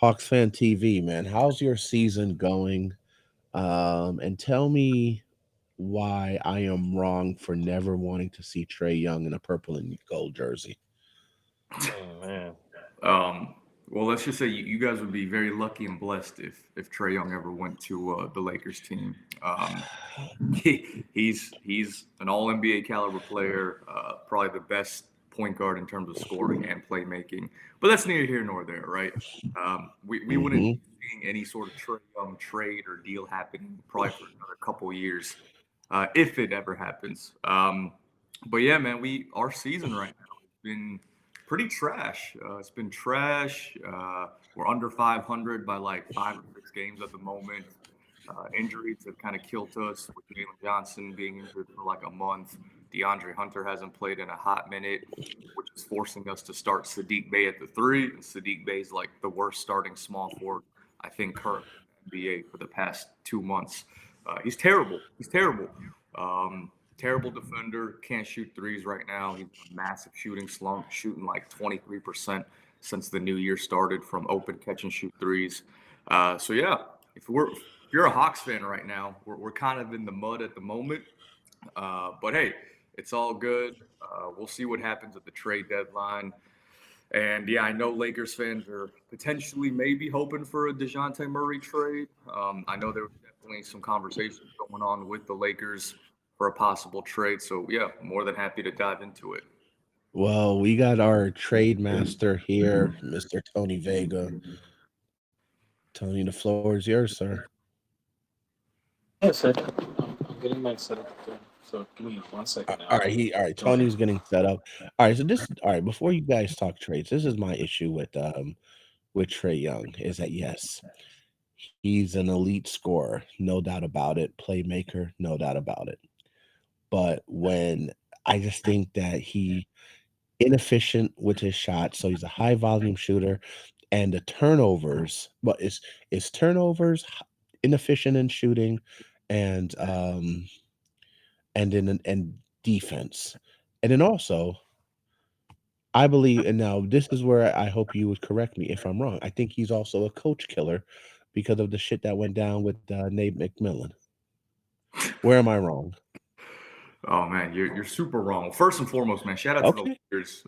HawksFanTV, man. How's your season going? And tell me why I am wrong for never wanting to see Trey Young in a purple and gold jersey. Oh man. Um, well, let's just say you guys would be very lucky and blessed if Trey Young ever went to the Lakers team. He's an All NBA caliber player, probably the best point guard in terms of scoring and playmaking. But that's neither here nor there, right? We wouldn't Hmm. be seeing any sort of Trey Young trade or deal happening probably for another couple of years, if it ever happens. But yeah, man, we our season right now has been pretty trash. It's been trash. We're under 500 by like 5 or 6 games at the moment. Injuries have kind of killed us with Jalen Johnson being injured for like a month. DeAndre Hunter hasn't played in a hot minute, which is forcing us to start Sadiq Bey at the three. And Sadiq Bey is like the worst starting small forward, I think, currently in the NBA for the past 2 months. He's terrible. He's terrible. Terrible defender. Can't shoot threes right now. He's in a massive shooting slump, shooting like 23% since the new year started from open catch and shoot threes. So yeah, if you're a Hawks fan right now, we're kind of in the mud at the moment. But hey, it's all good. We'll see what happens at the trade deadline. And yeah, I know Lakers fans are potentially maybe hoping for a DeJounte Murray trade. I know there was definitely some conversations going on with the Lakers for a possible trade. So yeah, more than happy to dive into it. Well, we got our trade master here, Mr. Tony Vega. Tony, the floor is yours, sir. Yeah, sir. I'm getting my setup there. So give me 1 second All now. right, all right. Go ahead. Tony's getting set up. All right, so this all right. Before you guys talk trades, this is my issue with Trey Young is that yes, he's an elite scorer, no doubt about it. Playmaker, no doubt about it. But when I just think that he inefficient with his shot, so he's a high volume shooter, and the turnovers, but it's turnovers, inefficient in shooting, and and defense, and then also I believe, and now this is where I hope you would correct me if I'm wrong. I think he's also a coach killer because of the shit that went down with Nate McMillan. Where am I wrong? Oh man, you're super wrong. First and foremost, man, shout out to the Okay. Lakers.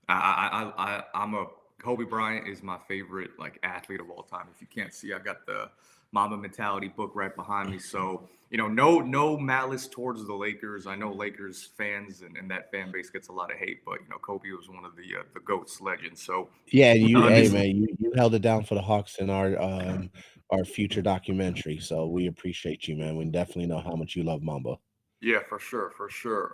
I'm a Kobe Bryant is my favorite like athlete of all time. If you can't see, I got the Mamba Mentality book right behind me. So no malice towards the Lakers. I know Lakers fans and that fan base gets a lot of hate, but Kobe was one of the goats, legends. So Yeah, and you, hey this man, you held it down for the Hawks in our future documentary. So we appreciate you, man. We definitely know how much you love Mamba. Yeah, for sure, for sure.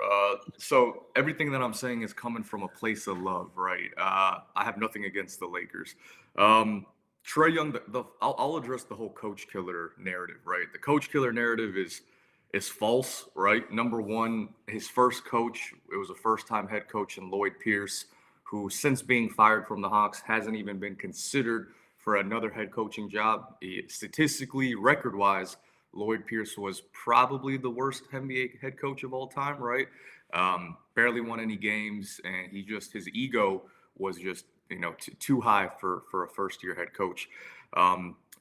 So everything that I'm saying is coming from a place of love, right? I have nothing against the Lakers. Um, Trey Young, I'll address the whole coach killer narrative, right? The coach killer narrative is false, right? Number one, his first coach, it was a first time head coach in Lloyd Pierce, who since being fired from the Hawks hasn't even been considered for another head coaching job. Statistically, record wise, Lloyd Pierce was probably the worst NBA head coach of all time, right? Barely won any games, and his ego was just too high for a first year head coach.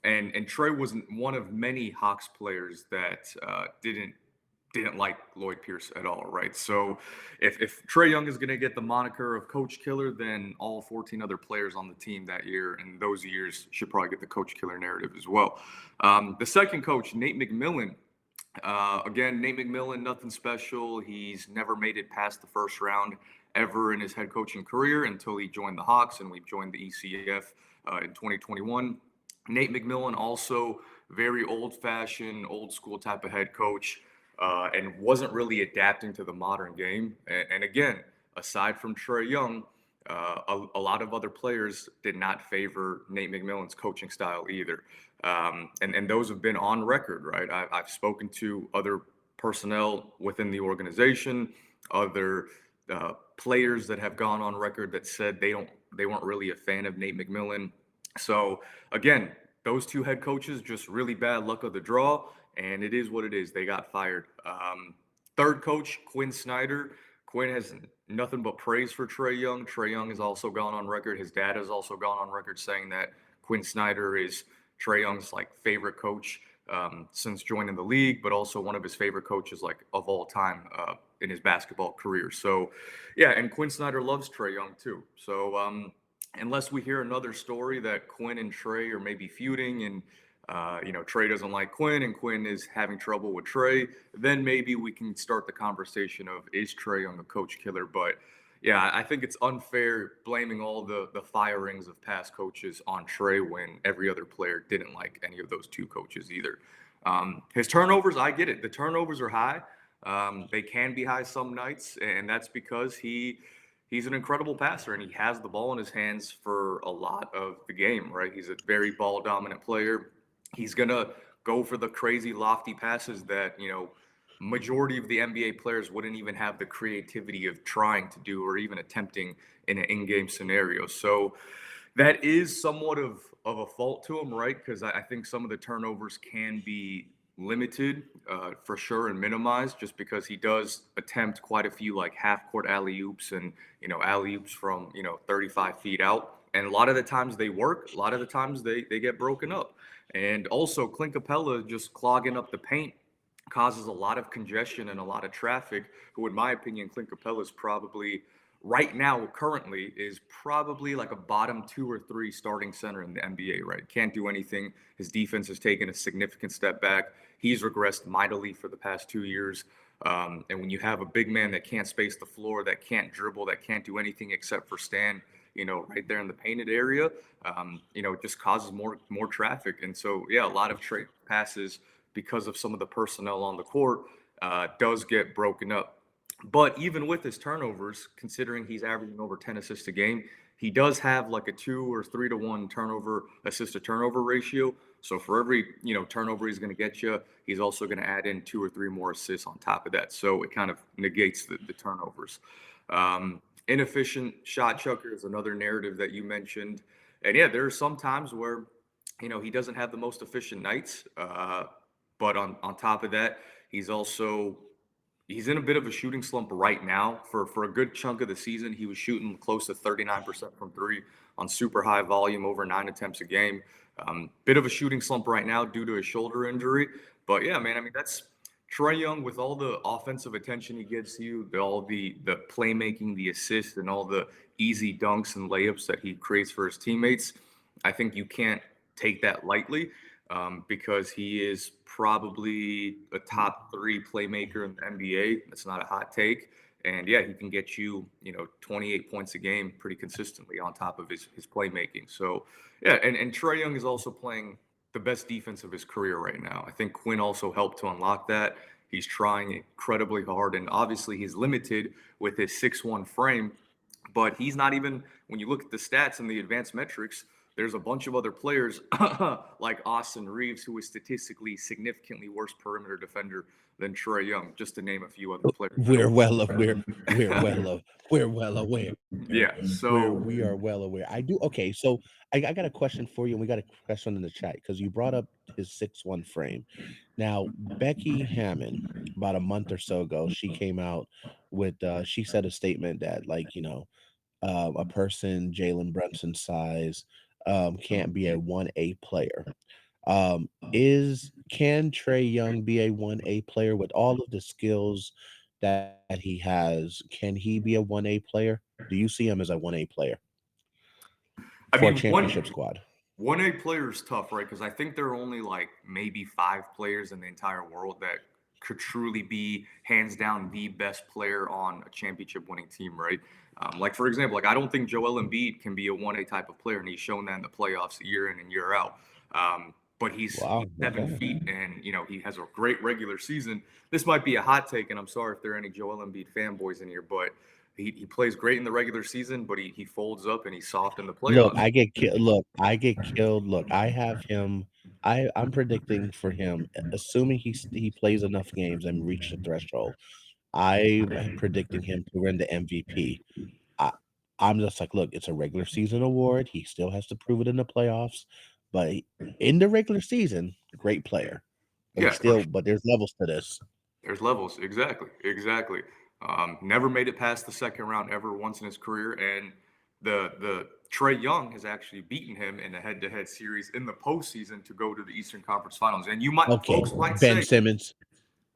And Trey was one of many Hawks players that didn't like Lloyd Pierce at all, right? So if Trey Young is going to get the moniker of Coach Killer, then all 14 other players on the team that year and those years should probably get the Coach Killer narrative as well. The second coach, Nate McMillan. Again, Nate McMillan, nothing special. He's never made it past the first round ever in his head coaching career until he joined the Hawks and we joined the ECF in 2021. Nate McMillan also very old-fashioned, old-school type of head coach, and wasn't really adapting to the modern game. And again, aside from Trey Young, a lot of other players did not favor Nate McMillan's coaching style either. And those have been on record, right? I've spoken to other personnel within the organization, other players that have gone on record that said they weren't really a fan of Nate McMillan. So again, those two head coaches just really bad luck of the draw, and it is what it is. They got fired. Third coach, Quinn Snyder. Quinn has nothing but praise for Trey Young. Trey Young has also gone on record. His dad has also gone on record saying that Quinn Snyder is Trae Young's like favorite coach since joining the league, but also one of his favorite coaches like of all time in his basketball career. So, yeah, and Quinn Snyder loves Trae Young too. So, unless we hear another story that Quinn and Trae are maybe feuding and Trae doesn't like Quinn and Quinn is having trouble with Trae, then maybe we can start the conversation of is Trae Young a coach killer? But yeah, I think it's unfair blaming all the firings of past coaches on Trae when every other player didn't like any of those two coaches either. His turnovers, I get it. The turnovers are high. They can be high some nights, and that's because he's an incredible passer and he has the ball in his hands for a lot of the game, right? He's a very ball dominant player. He's going to go for the crazy lofty passes that, majority of the NBA players wouldn't even have the creativity of trying to do or even attempting in an in-game scenario. So that is somewhat of a fault to him, right? Because I think some of the turnovers can be limited for sure and minimized just because he does attempt quite a few like half-court alley-oops and, alley-oops from, 35 feet out. And a lot of the times they work. A lot of the times they get broken up. And also Clint Capella just clogging up the paint causes a lot of congestion and a lot of traffic, who in my opinion, Clint Capella is probably right now, currently, is probably like a bottom 2 or 3 starting center in the NBA, right? Can't do anything. His defense has taken a significant step back. He's regressed mightily for the past 2 years. And when you have a big man that can't space the floor, that can't dribble, that can't do anything except for stand, right there in the painted area, it just causes more traffic. And so, yeah, a lot of passes because of some of the personnel on the court does get broken up. But even with his turnovers, considering he's averaging over 10 assists a game, he does have like a 2 or 3 to 1 turnover assist to turnover ratio. So for every turnover he's going to get you, he's also going to add in 2 or 3 more assists on top of that. So it kind of negates the turnovers. Inefficient shot chucker is another narrative that you mentioned. And yeah, there are some times where he doesn't have the most efficient nights. But on top of that, he's in a bit of a shooting slump right now. For a good chunk of the season, he was shooting close to 39% from three on super high volume, over 9 attempts a game. Bit of a shooting slump right now due to a shoulder injury. But yeah, man, I mean, that's Trae Young with all the offensive attention he gives you, all the playmaking, the assists, and all the easy dunks and layups that he creates for his teammates. I think you can't take that lightly. Because he is probably a top 3 playmaker in the NBA. That's not a hot take. And yeah, he can get you, 28 points a game pretty consistently on top of his playmaking. So yeah, and Trae Young is also playing the best defense of his career right now. I think Quinn also helped to unlock that. He's trying incredibly hard, and obviously he's limited with his 6'1" frame, but he's not even, when you look at the stats and the advanced metrics, there's a bunch of other players like Austin Reeves, who is statistically significantly worse perimeter defender than Trae Young, just to name a few other players. We're well aware. Yeah, so we are well aware. I do. Okay, so I got a question for you, and we got a question in the chat because you brought up his 6'1" frame. Now, Becky Hammond, about a month or so ago, she came out with she said a statement that a person Jalen Brunson's size can't be a 1A player. Can Trae Young be a 1A player with all of the skills that he has? Can he be a 1A player? Do you see him as a 1A player for a championship squad? 1A player is tough, right? Because I think there are only like maybe 5 players in the entire world that could truly be hands down the best player on a championship winning team, right? Like, for example, I don't think Joel Embiid can be a 1A type of player, and he's shown that in the playoffs year in and year out. But he's 7 feet, and he has a great regular season. This might be a hot take, and I'm sorry if there are any Joel Embiid fanboys in here, but he plays great in the regular season, but he folds up and he's soft in the playoffs. Look, I get killed. Look, I have him. I'm predicting for him, assuming he plays enough games and reach the threshold. I'm predicting him to win the MVP. I'm just like, look, it's a regular season award. He still has to prove it in the playoffs, but in the regular season, great player. But but there's levels to this. There's levels, exactly. Never made it past the second round ever once in his career, and the Trae Young has actually beaten him in a head-to-head series in the postseason to go to the Eastern Conference Finals. And Okay, folks might Ben say, Simmons.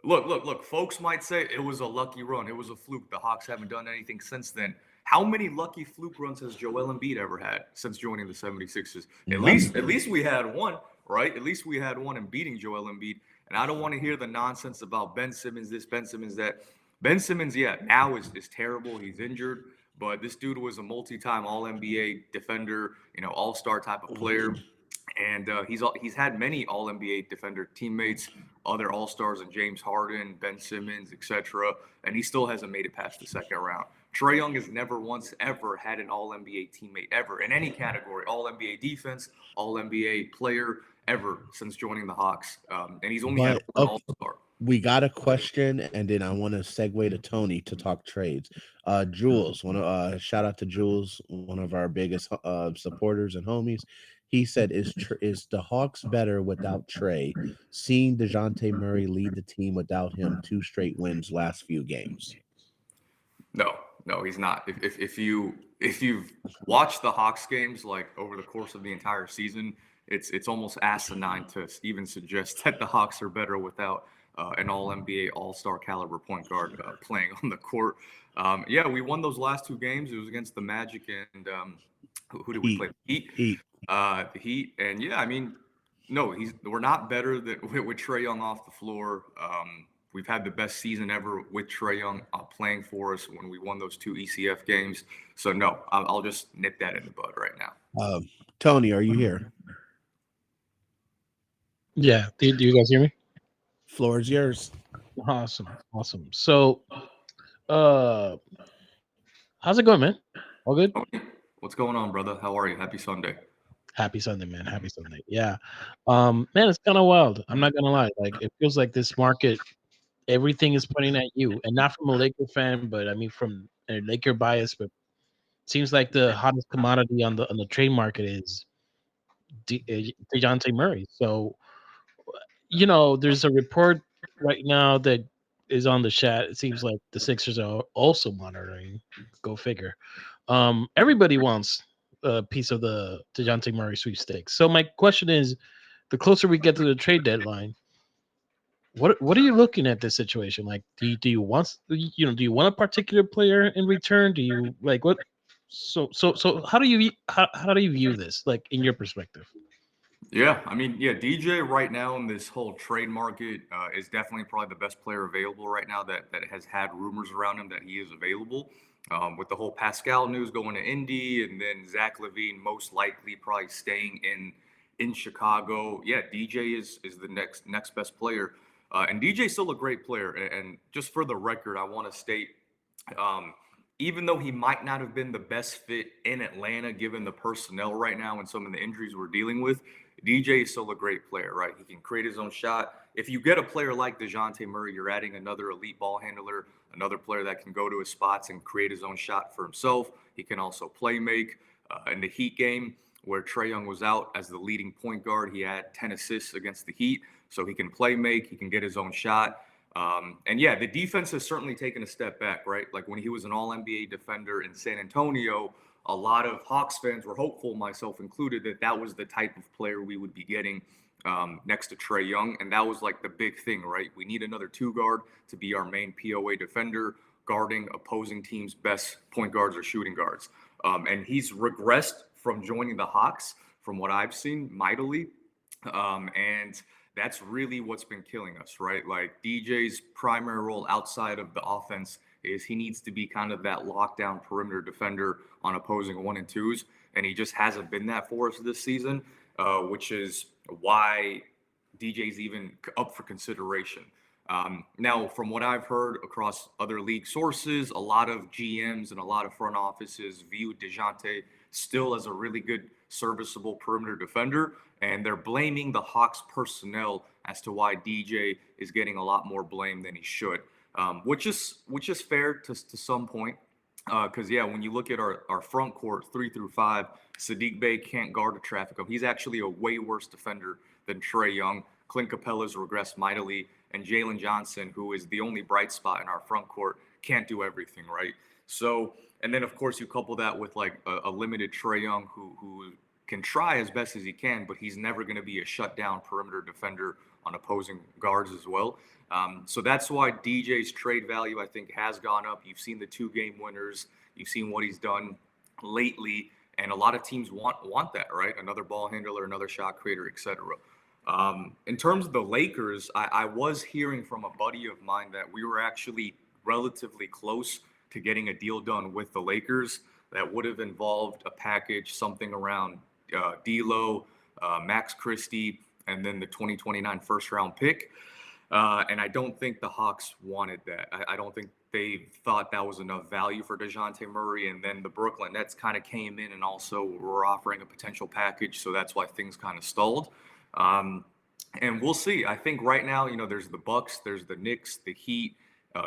look, folks might say it was a lucky run. It was a fluke. The Hawks haven't done anything since then. How many lucky fluke runs has Joel Embiid ever had since joining the 76ers? None. At least we had one, right? At least we had one in beating Joel Embiid. And I don't want to hear the nonsense about Ben Simmons this, Ben Simmons that. Ben Simmons, yeah, now is terrible. He's injured, but this dude was a multi-time All-NBA defender, All-Star type of player. And he's had many All NBA defender teammates, other All Stars, and James Harden, Ben Simmons, etc. And he still hasn't made it past the second round. Trae Young has never once ever had an All NBA teammate ever in any category, All NBA defense, All NBA player ever since joining the Hawks. And he's only had one All Star. We got a question, and then I want to segue to Tony to talk trades. Jules, shout out to Jules, one of our biggest supporters and homies. He said, "Is the Hawks better without Trae? Seeing DeJounte Murray lead the team without him 2 straight wins last few games." No, he's not. If you've watched the Hawks games like over the course of the entire season, it's almost asinine to even suggest that the Hawks are better without an All NBA, All Star caliber point guard playing on the court. Yeah, we won those last 2 games. It was against the Magic and who did we play? Heat. The Heat, and yeah, I mean, no, we're not better with Trae Young off the floor. We've had the best season ever with Trae Young playing for us when we won those 2 ECF games. So no, I'll just nip that in the bud right now. Tony, are you here? Yeah. Do you guys hear me? Floor is yours. Awesome. So, how's it going, man? All good? What's going on, brother? How are you? Happy Sunday. Happy Sunday, man. Happy Sunday. Yeah. Man, it's kind of wild. I'm not gonna lie. Like, it feels like this market, everything is pointing at you, and not from a Laker fan, but I mean from a Laker bias. But it seems like the hottest commodity on the trade market is DeJounte Murray. So, there's a report right now that is on the chat. It seems like the Sixers are also monitoring. Go figure. Everybody wants a piece of the DeJounte Murray sweepstakes. So my question is, the closer we get to the trade deadline, what are you looking at this situation? Like, do you want do you want a particular player in return? Do you like what? So how do you view this, like, in your perspective? Yeah, I mean, yeah, DJ right now in this whole trade market is definitely probably the best player available right now that has had rumors around him that he is available. With the whole Pascal news going to Indy, and then Zach LaVine most likely probably staying in Chicago. Yeah, DJ is the next best player, and DJ's still a great player. And just for the record, I want to state, even though he might not have been the best fit in Atlanta given the personnel right now and some of the injuries we're dealing with, DJ is still a great player, right? He can create his own shot. If you get a player like DeJounte Murray, you're adding another elite ball handler, another player that can go to his spots and create his own shot for himself. He can also play make. In the Heat game, where Trae Young was out as the leading point guard, he had 10 assists against the Heat. So he can play make, he can get his own shot. And yeah, the defense has certainly taken a step back, right? Like when he was an All-NBA defender in San Antonio, a lot of Hawks fans were hopeful, myself included, that was the type of player we would be getting next to Trae Young. And that was like the big thing, right? We need another 2 guard to be our main POA defender, guarding opposing teams' best point guards or shooting guards. And he's regressed from joining the Hawks, from what I've seen, mightily. And that's really what's been killing us, right? Like DJ's primary role outside of the offense is he needs to be kind of that lockdown perimeter defender on opposing 1 and 2s. And he just hasn't been that for us this season, which is why DJ's even up for consideration. Now, from what I've heard across other league sources, a lot of GMs and a lot of front offices view DeJounte still as a really good, serviceable perimeter defender, and they're blaming the Hawks personnel as to why DJ is getting a lot more blame than he should, which is fair to some point. Because yeah, when you look at our front court 3 through 5, Sadiq Bey can't guard a traffic cone. He's actually a way worse defender than Trae Young. Clint Capella's regressed mightily, and Jalen Johnson, who is the only bright spot in our front court, can't do everything, right? So And then, of course, you couple that with like a limited Trae Young who can try as best as he can, but he's never going to be a shutdown perimeter defender on opposing guards as well. So that's why DJ's trade value, I think, has gone up. You've seen the 2-game winners. You've seen what he's done lately. And a lot of teams want that, right? Another ball handler, another shot creator, etc. In terms of the Lakers, I was hearing from a buddy of mine that we were actually relatively close to getting a deal done with the Lakers that would have involved a package, something around D'Lo, Max Christie, and then the 2029 first-round pick. And I don't think the Hawks wanted that. I don't think they thought that was enough value for DeJounte Murray. And then the Brooklyn Nets kind of came in and also were offering a potential package. So that's why things kind of stalled. And we'll see. I think right now, there's the Bucks, there's the Knicks, the Heat,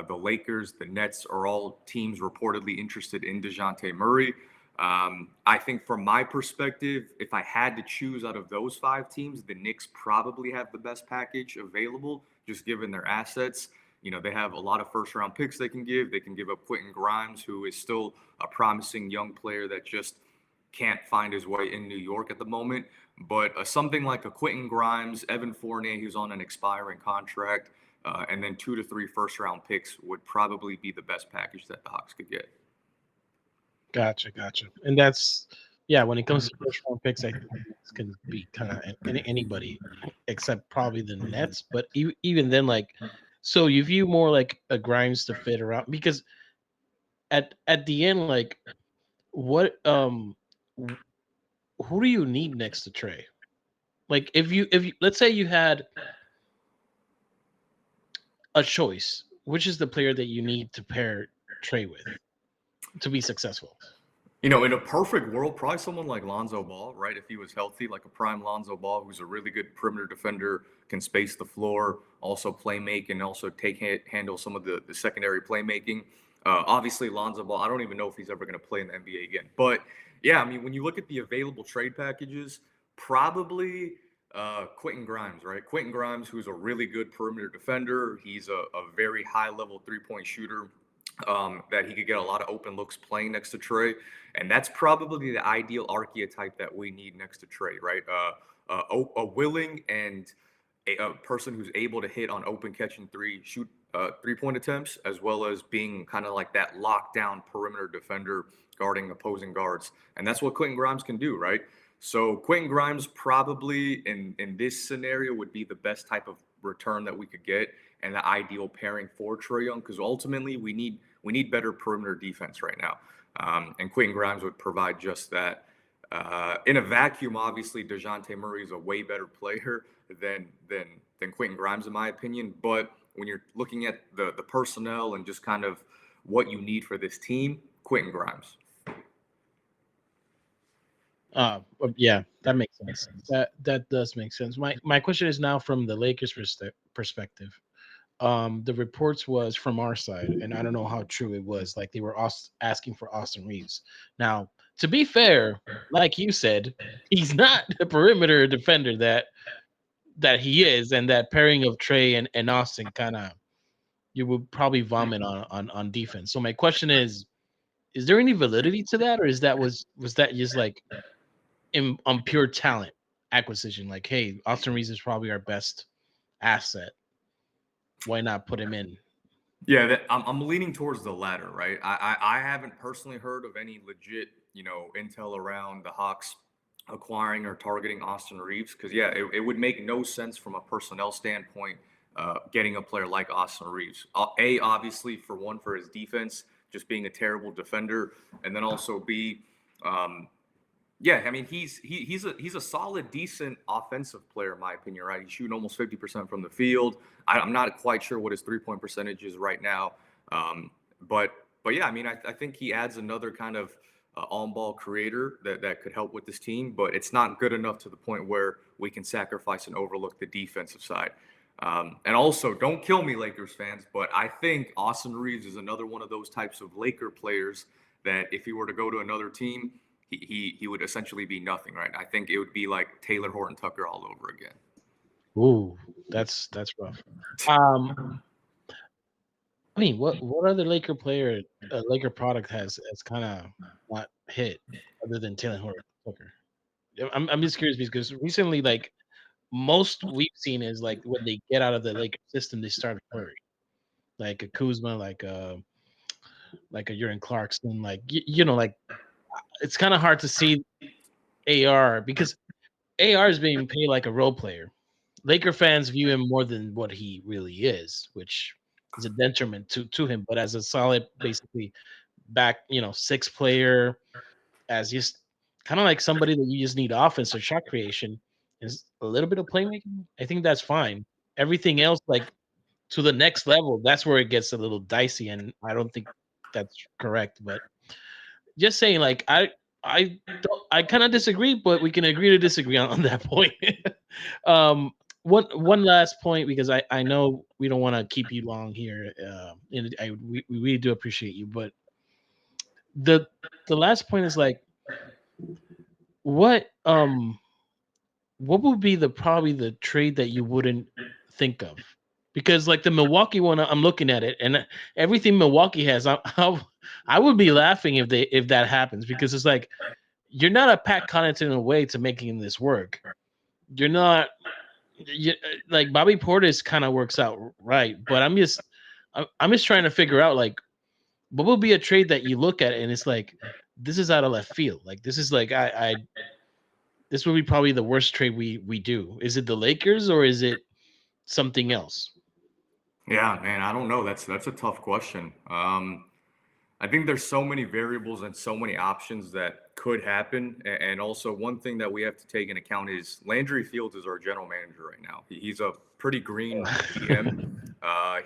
the Lakers, the Nets are all teams reportedly interested in DeJounte Murray. I think from my perspective, if I had to choose out of those 5 teams, the Knicks probably have the best package available, just given their assets. They have a lot of first-round picks they can give. They can give up Quentin Grimes, who is still a promising young player that just can't find his way in New York at the moment. But something like a Quentin Grimes, Evan Fournier, who's on an expiring contract, and then 2 to 3 first-round picks would probably be the best package that the Hawks could get. Gotcha. And that's, when it comes to first round picks, I think it's going to be kind of anybody except probably the Nets. But even then, so you view more like a Grimes to fit around, because at the end, what who do you need next to Trae? Like if you let's say you had a choice, which is the player that you need to pair Trae with to be successful? In a perfect world, probably someone like Lonzo Ball, right? If he was healthy, like a prime Lonzo Ball, who's a really good perimeter defender, can space the floor, also play make, and also handle some of the secondary playmaking. Obviously, Lonzo Ball, I don't even know if he's ever going to play in the NBA again. But yeah, when you look at the available trade packages, probably Quentin Grimes, right? Quentin Grimes, who's a really good perimeter defender. He's a very high-level three-point shooter. That he could get a lot of open looks playing next to Trae. And that's probably the ideal archetype that we need next to Trae, right? A willing and a person who's able to hit on open catch and shoot 3-point attempts, as well as being kind of like that lockdown perimeter defender guarding opposing guards. And that's what Quentin Grimes can do, right? So Quentin Grimes probably in this scenario would be the best type of return that we could get, and the ideal pairing for Trae Young, because ultimately we need better perimeter defense right now, and Quentin Grimes would provide just that. In a vacuum, obviously DeJounte Murray is a way better player than Quentin Grimes, in my opinion. But when you're looking at the personnel and just kind of what you need for this team, Quentin Grimes. Yeah, that makes sense. That does make sense. My question is now from the Lakers perspective. The reports was from our side, and I don't know how true it was. Like they were asking for Austin Reeves. Now, to be fair, like you said, he's not the perimeter defender that he is, and that pairing of Trae and Austin kind of you would probably vomit on defense. So my question is there any validity to that, or was that just like on pure talent acquisition? Like, hey, Austin Reeves is probably our best asset. Why not put him in? Yeah, I'm leaning towards the latter, right? I haven't personally heard of any legit, intel around the Hawks acquiring or targeting Austin Reeves, because it would make no sense from a personnel standpoint getting a player like Austin Reeves. Obviously for his defense, just being a terrible defender, and then also B, he's a solid, decent offensive player, in my opinion, right? He's shooting almost 50% from the field. I'm not quite sure what his 3-point percentage is right now. But yeah, I think he adds another kind of on-ball creator that could help with this team, but it's not good enough to the point where we can sacrifice and overlook the defensive side. And also, don't kill me, Lakers fans, but I think Austin Reeves is another one of those types of Laker players that if he were to go to another team, he would essentially be nothing, right? I think it would be like Taylor Horton Tucker all over again. Ooh, that's rough. I mean, what other Laker product has kind of not hit other than Taylor Hooker? I'm just curious because recently, like most we've seen is like when they get out of the Laker system, they start to hurry, like a Kuzma, like a Urian Clarkson, like like it's kind of hard to see AR because AR is being paid like a role player. Laker fans view him more than what he really is, which is a detriment to him. But as a solid, basically back, six player, as just kind of like somebody that you just need offense or shot creation, is a little bit of playmaking. I think that's fine. Everything else, like to the next level, that's where it gets a little dicey, and I don't think that's correct. But just saying, like I kind of disagree, but we can agree to disagree on that point. um, one last point because I know we don't want to keep you long here, and we really do appreciate you, but the the last point is like what what would be probably the trade that you wouldn't think of? Because like the Milwaukee one, I'm looking at it, and everything Milwaukee has, I would be laughing if that happens because it's like you're not a Pat Connaughton away to making this work. You're not like Bobby Portis kind of works out right, but I'm just trying to figure out like what would be a trade that you look at and it's like this is out of left field. Like this is like I this would be probably the worst trade we do. Is it the Lakers or is it something else? Yeah, man, I don't know. That's a tough question. I think there's so many variables and so many options that could happen. And also, one thing that we have to take into account is Landry Fields is our general manager right now. He's a pretty green GM.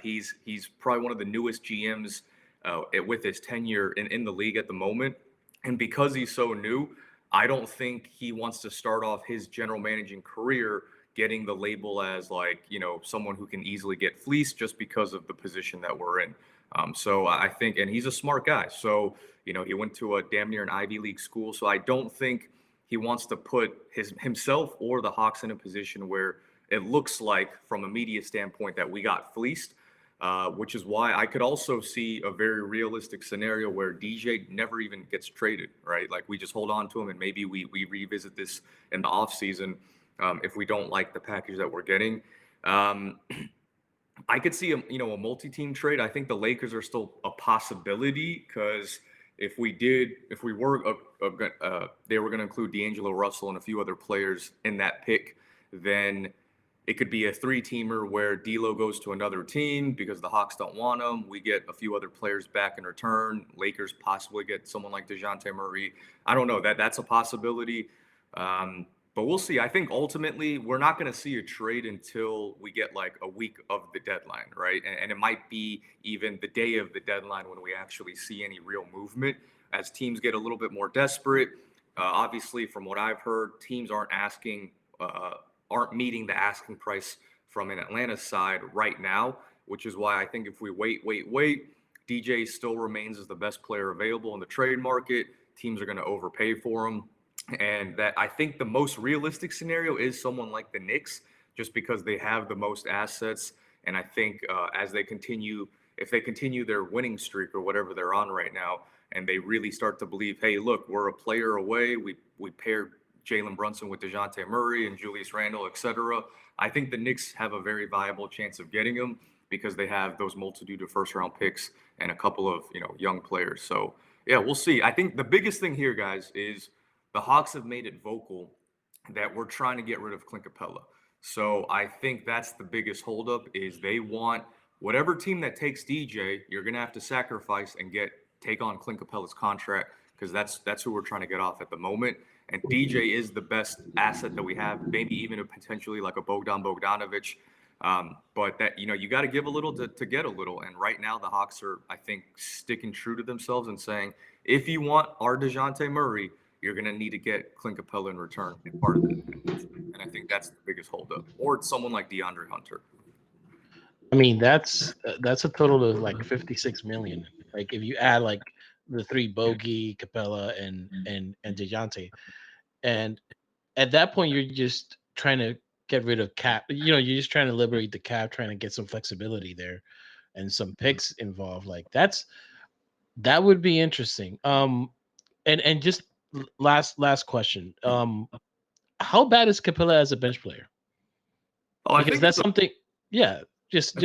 He's probably one of the newest GMs with his tenure in the league at the moment. And because he's so new, I don't think he wants to start off his general managing career getting the label as like, someone who can easily get fleeced just because of the position that we're in. So I think, and he's a smart guy. So, he went to a damn near an Ivy League school. So I don't think he wants to put himself or the Hawks in a position where it looks like, from a media standpoint, that we got fleeced. Which is why I could also see a very realistic scenario where DJ never even gets traded, right? Like we just hold on to him and maybe we revisit this in the offseason if we don't like the package that we're getting. I could see a multi-team trade. I think the Lakers are still a possibility because if we were they were going to include D'Angelo Russell and a few other players in that pick, then it could be a three-teamer where D'Lo goes to another team because the Hawks don't want him. We get a few other players back in return. Lakers possibly get someone like DeJounte Murray. I don't know. That's a possibility. But we'll see. I think ultimately we're not going to see a trade until we get like a week of the deadline, right? And it might be even the day of the deadline when we actually see any real movement as teams get a little bit more desperate. Obviously, from what I've heard, teams aren't meeting the asking price from an Atlanta side right now, which is why I think if we wait, DJ still remains as the best player available in the trade market. Teams are going to overpay for him. And that I think the most realistic scenario is someone like the Knicks, just because they have the most assets. And I think if they continue their winning streak or whatever they're on right now, and they really start to believe, hey, look, we're a player away. We paired Jalen Brunson with DeJounte Murray and Julius Randle, et cetera. I think the Knicks have a very viable chance of getting him because they have those multitude of first-round picks and a couple of young players. So yeah, we'll see. I think the biggest thing here, guys, is the Hawks have made it vocal that we're trying to get rid of Clint Capella. So I think that's the biggest holdup is they want whatever team that takes DJ, you're going to have to sacrifice and take on Clint Capella's contract because that's who we're trying to get off at the moment. And DJ is the best asset that we have, maybe even potentially like a Bogdanovich. But that, you got to give a little to get a little. And right now the Hawks are, I think, sticking true to themselves and saying, if you want our DeJounte Murray, you're going to need to get Clint Capella in return and part of that. And I think that's the biggest holdup. Or it's someone like DeAndre Hunter. I mean, that's a total of like 56 million. Like if you add like the three Bogey, Capella, and DeJounte, and at that point you're just trying to get rid of cap. You're just trying to liberate the cap, trying to get some flexibility there. and some picks involved, like that would be interesting. And just last question. How bad is Capella as a bench player? Oh, I Because think that's something. Yeah, just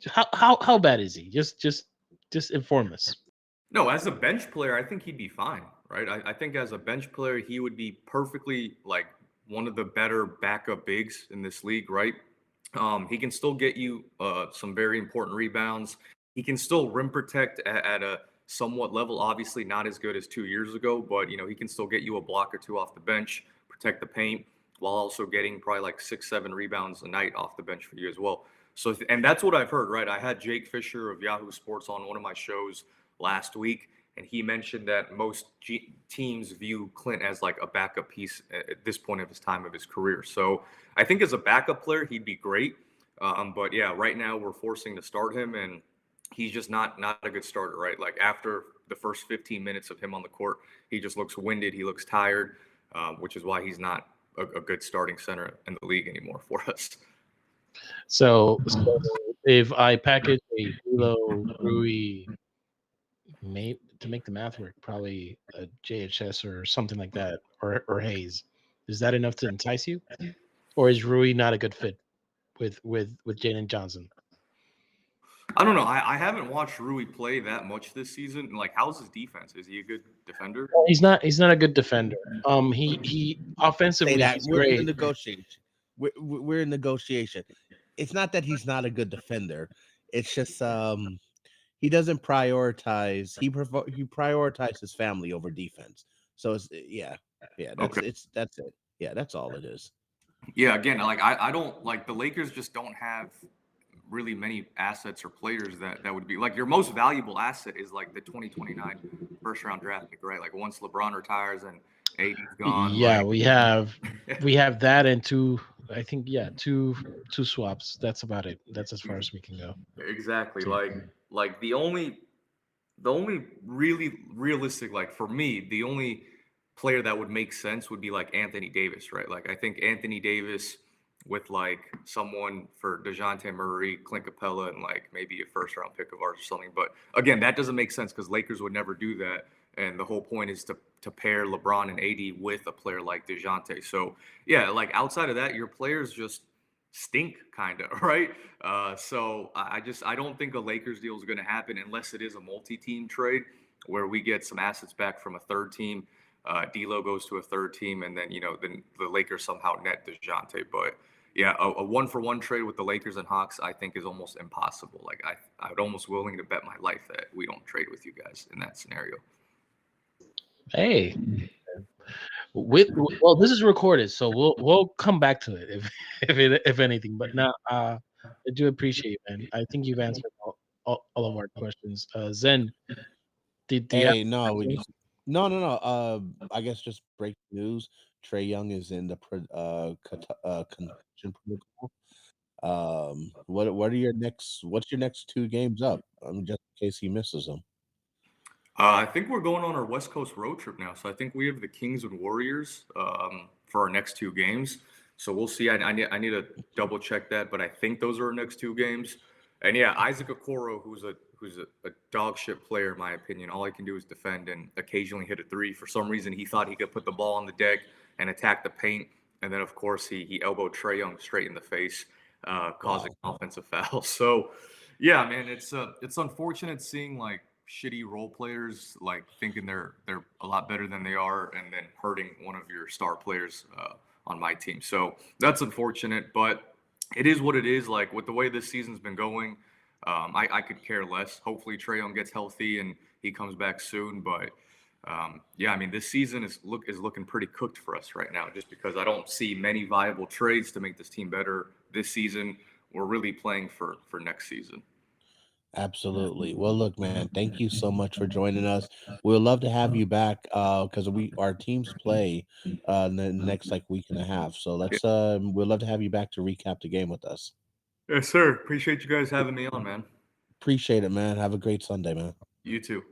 how bad is he? Just inform us. no, as a bench player, I think he'd be fine, right? I think as a bench player, he would be perfectly like one of the better backup bigs in this league, right? He can still get you some very important rebounds. He can still rim protect at a somewhat level. Obviously, not as good as 2 years ago, but he can still get you a block or two off the bench, protect the paint, while also getting probably like 6, 7 rebounds a night off the bench for you as well. So, and that's what I've heard, right? I had Jake Fisher of Yahoo Sports on one of my shows last week, and he mentioned that most teams view Clint as like a backup piece at this point of his time of his career. So I think as a backup player, he'd be great. But yeah, right now we're forcing to start him, and he's just not a good starter, right? Like after the first 15 minutes of him on the court, he just looks winded, he looks tired, which is why he's not a good starting center in the league anymore for us. So if I package a D'Lo, Rui, to make the math work, probably a JHS or something like that, or Hayes, is that enough to entice you, or is Rui not a good fit with Jalen Johnson? I don't know. I haven't watched Rui play that much this season. Like, how's his defense? Is he a good defender? Well, he's not. He's not a good defender. He Say offensively that he's we're in the great. negotiation. We're in negotiation. It's not that he's not a good defender. It's just he doesn't prioritize. He prioritizes family over defense. So it's yeah. Okay. That's it. Yeah, that's all it is. Yeah, again, like I don't like the Lakers just don't have really many assets or players that would be like your most valuable asset is like the 2029 first round draft pick, right? Like once LeBron retires and AD's gone, Yeah, like we have that and two. I think two swaps. That's about it. That's as far as we can go. exactly. Two. Like the only really realistic, like for me, the only player that would make sense would be like Anthony Davis, right? Like I think Anthony Davis with like someone for DeJounte Murray, Clint Capella, and like maybe a first round pick of ours or something. But again, that doesn't make sense because Lakers would never do that. And the whole point is to pair LeBron and AD with a player like DeJounte. So yeah, like outside of that, your players just stink kind of, right? So I don't think a Lakers deal is going to happen unless it is a multi-team trade where we get some assets back from a third team. D'Lo goes to a third team, and then then the Lakers somehow net DeJounte. But yeah, a 1-for-1 trade with the Lakers and Hawks I think is almost impossible. Like I'd almost willing to bet my life that we don't trade with you guys in that scenario. Hey, well, this is recorded, so we'll come back to it if anything. But now, I do appreciate it, man. I think you've answered all of our questions. Zen, do you have Hey, no, questions? no. I guess just breaking news. Trey Young is in the concussion protocol. What are your next? What's your next 2 games up? Just in case he misses them. I think we're going on our West Coast road trip now. So I think we have the Kings and Warriors for our next 2 games. So we'll see. I need to double check that, but I think those are our next 2 games. And yeah, Isaac Okoro, who's a dog shit player in my opinion. All he can do is defend and occasionally hit a three. For some reason, he thought he could put the ball on the deck and attack the paint. And then of course he elbowed Trey Young straight in the face, causing offensive foul. So yeah, man, it's unfortunate seeing like shitty role players like thinking they're a lot better than they are, and then hurting one of your star players on my team. So that's unfortunate, but it is what it is. Like with the way this season's been going, I could care less. Hopefully Trae Young gets healthy and he comes back soon. But yeah, I mean this season is looking pretty cooked for us right now, just because I don't see many viable trades to make this team better this season. We're really playing for next season. Absolutely. Well, look, man, thank you so much for joining us. We'd love to have you back because our teams play in the next like week and a half. So we'd love to have you back to recap the game with us. Yes, sir. Appreciate you guys having me on, man. Appreciate it, man. Have a great Sunday, man. You too.